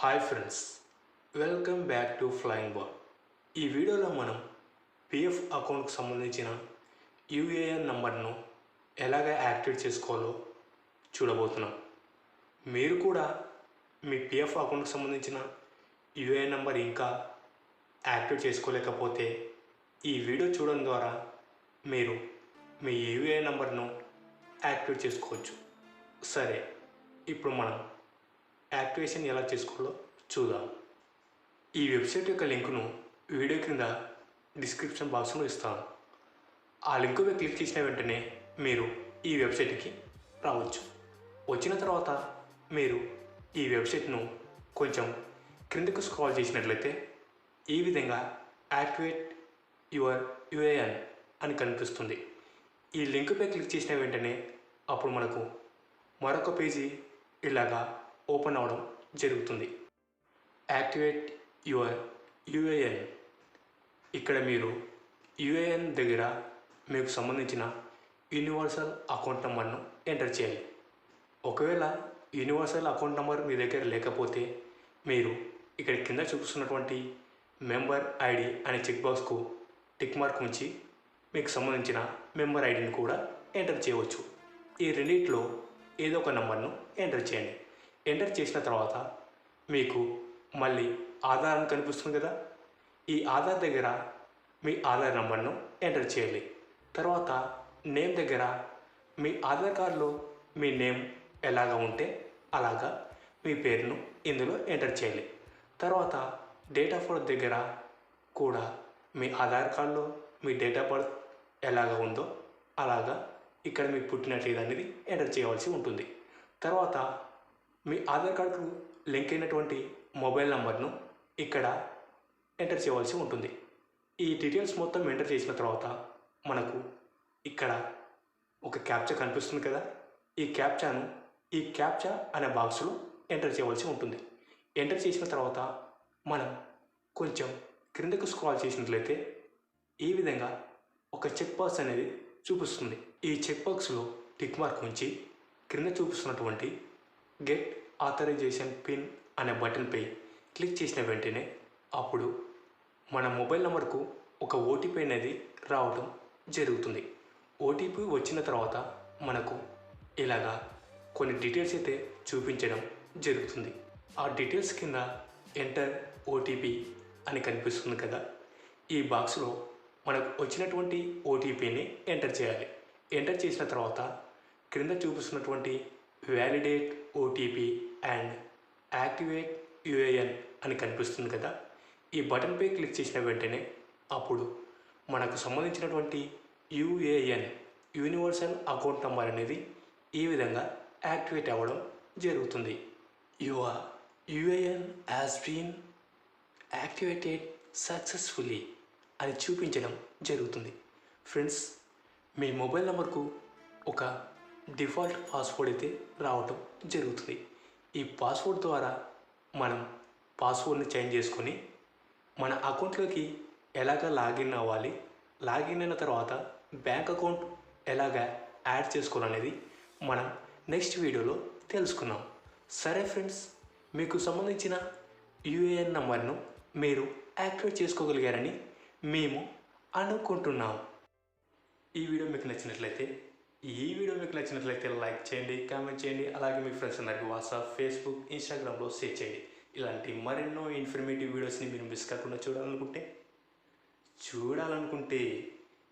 Hi friends, welcome back to flying ball. ఈ వీడియోలో మనం పిఎఫ్ అకౌంట్కి సంబంధించిన యూఏఎన్ నంబర్ను ఎలాగ యాక్టివేట్ చేసుకోవాలో చూడబోతున్నాం. మీరు కూడా మీ పిఎఫ్ అకౌంట్కి సంబంధించిన యూఏఎన్ నంబర్ ఇంకా యాక్టివేట్ చేసుకోలేకపోతే ఈ వీడియో చూడడం ద్వారా మీరు మీ యూఏఎన్ నంబర్ను యాక్టివేట్ చేసుకోవచ్చు. సరే, ఇప్పుడు మనం యాక్టివేషన్ ఎలా చేసుకోవాలో చూద్దాం. ఈ వెబ్సైట్ యొక్క లింకును వీడియో కింద డిస్క్రిప్షన్ బాక్స్లో ఇస్తాను. ఆ లింకుపై క్లిక్ చేసిన వెంటనే మీరు ఈ వెబ్సైట్కి రావచ్చు. వచ్చిన తర్వాత మీరు ఈ వెబ్సైట్ను కొంచెం క్రిందకు స్క్రాల్ చేసినట్లయితే ఈ విధంగా యాక్టివేట్ యువర్ యూఏఎన్ అని కనిపిస్తుంది. ఈ లింకుపై క్లిక్ చేసిన వెంటనే అప్పుడు మనకు మరొక పేజీ ఇలాగా ఓపెన్ అవ్వడం జరుగుతుంది. Activate your UAN. ఇక్కడ మీరు యూఏఎన్ దగ్గర మీకు సంబంధించిన యూనివర్సల్ అకౌంట్ నెంబర్ను ఎంటర్ చేయాలి. ఒకవేళ యూనివర్సల్ అకౌంట్ నెంబర్ మీ దగ్గర లేకపోతే మీరు ఇక్కడ కింద చూపిస్తున్నటువంటి మెంబర్ ఐడి అనే చెక్ బాక్స్కు టిక్ మార్క్ ఉంచి మీకు సంబంధించిన మెంబర్ ఐడిని కూడా ఎంటర్ చేయవచ్చు. ఈ రెండింటిలో ఏదో ఒక నెంబర్ను ఎంటర్ చేయండి. ఎంటర్ చేసిన తర్వాత మీకు మళ్ళీ ఆధార్ అని కనిపిస్తుంది కదా, ఈ ఆధార్ దగ్గర మీ ఆధార్ నెంబర్ను ఎంటర్ చేయాలి. తర్వాత నేమ్ దగ్గర మీ ఆధార్ కార్డులో మీ నేమ్ ఎలాగా ఉంటే అలాగా మీ పేరును ఇందులో ఎంటర్ చేయాలి. తర్వాత డేట్ ఆఫ్ బర్త్ దగ్గర కూడా మీ ఆధార్ కార్డులో మీ డేట్ ఆఫ్ బర్త్ ఎలాగ ఉందో అలాగా ఇక్కడ మీ పుట్టిన తేదీ అనేది ఎంటర్ చేయవలసి ఉంటుంది. తర్వాత మీ ఆధార్ కార్డుకు లింక్ అయినటువంటి మొబైల్ నంబర్ను ఇక్కడ ఎంటర్ చేయవలసి ఉంటుంది. ఈ డీటెయిల్స్ మొత్తం ఎంటర్ చేసిన తర్వాత మనకు ఇక్కడ ఒక క్యాప్చా కనిపిస్తుంది కదా, ఈ క్యాప్చా అనే బాక్స్లో ఎంటర్ చేయవలసి ఉంటుంది. ఎంటర్ చేసిన తర్వాత మనం కొంచెం క్రిందకు స్క్రాల్ చేసినట్లయితే ఈ విధంగా ఒక చెక్ బాక్స్ అనేది చూపిస్తుంది. ఈ చెక్ బాక్స్లో టిక్ మార్క్ ఉంచి క్రింద చూపిస్తున్నటువంటి గెట్ ఆథరైజేషన్ పిన్ అనే బటన్పై క్లిక్ చేసిన వెంటనే అప్పుడు మన మొబైల్ నెంబర్కు ఒక ఓటీపీ అనేది రావడం జరుగుతుంది. ఓటీపీ వచ్చిన తర్వాత మనకు ఇలాగా కొన్ని డీటెయిల్స్ అయితే చూపించడం జరుగుతుంది. ఆ డీటెయిల్స్ కింద ఎంటర్ ఓటీపీ అని కనిపిస్తుంది కదా, ఈ బాక్స్లో మనకు వచ్చినటువంటి ఓటీపీని ఎంటర్ చేయాలి. ఎంటర్ చేసిన తర్వాత క్రింద చూపిస్తున్నటువంటి validate OTP and activate UAN అని కనిపిస్తుంది కదా, ఈ బటన్పై క్లిక్ చేసిన వెంటనే అప్పుడు మనకు సంబంధించినటువంటి యూఏఎన్ యూనివర్సల్ అకౌంట్ నెంబర్ అనేది ఈ విధంగా యాక్టివేట్ అవ్వడం జరుగుతుంది. Your UAN has been activated successfully అని చూపించడం జరుగుతుంది. ఫ్రెండ్స్, మీ మొబైల్ నెంబర్కు ఒక డిఫాల్ట్ పాస్వర్డ్ అయితే రావటం జరుగుతుంది. ఈ పాస్వర్డ్ ద్వారా మనం పాస్వర్డ్ని చేంజ్ చేసుకొని మన అకౌంట్లోకి ఎలాగ లాగిన్ అవ్వాలి, లాగిన్ అయిన తర్వాత బ్యాంక్ అకౌంట్ ఎలాగ యాడ్ చేసుకోవాలనేది మనం నెక్స్ట్ వీడియోలో తెలుసుకుందాం. సరే ఫ్రెండ్స్, మీకు సంబంధించిన యూఏఎన్ నంబర్ను మీరు యాక్టివేట్ చేసుకోగలిగారని మేము అనుకుంటున్నాం. ఈ వీడియో మీకు నచ్చినట్లయితే లైక్ చేయండి, కామెంట్ చేయండి. అలాగే మీ ఫ్రెండ్స్ అందరికీ వాట్సాప్, ఫేస్బుక్, ఇన్స్టాగ్రామ్లో షేర్ చేయండి. ఇలాంటి మరెన్నో ఇన్ఫర్మేటివ్ వీడియోస్ని మీరు మిస్ కాకుండా చూడాలనుకుంటే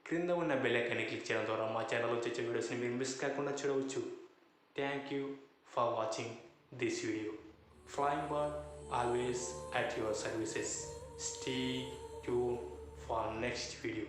క్రింద ఉన్న బెల్ ఐకాన్ని క్లిక్ చేయడం ద్వారా మా ఛానల్లో వచ్చే వీడియోస్ని మీరు మిస్ కాకుండా చూడవచ్చు. Thank you for watching this video. Flying ball always at your services. Stay tune for next video.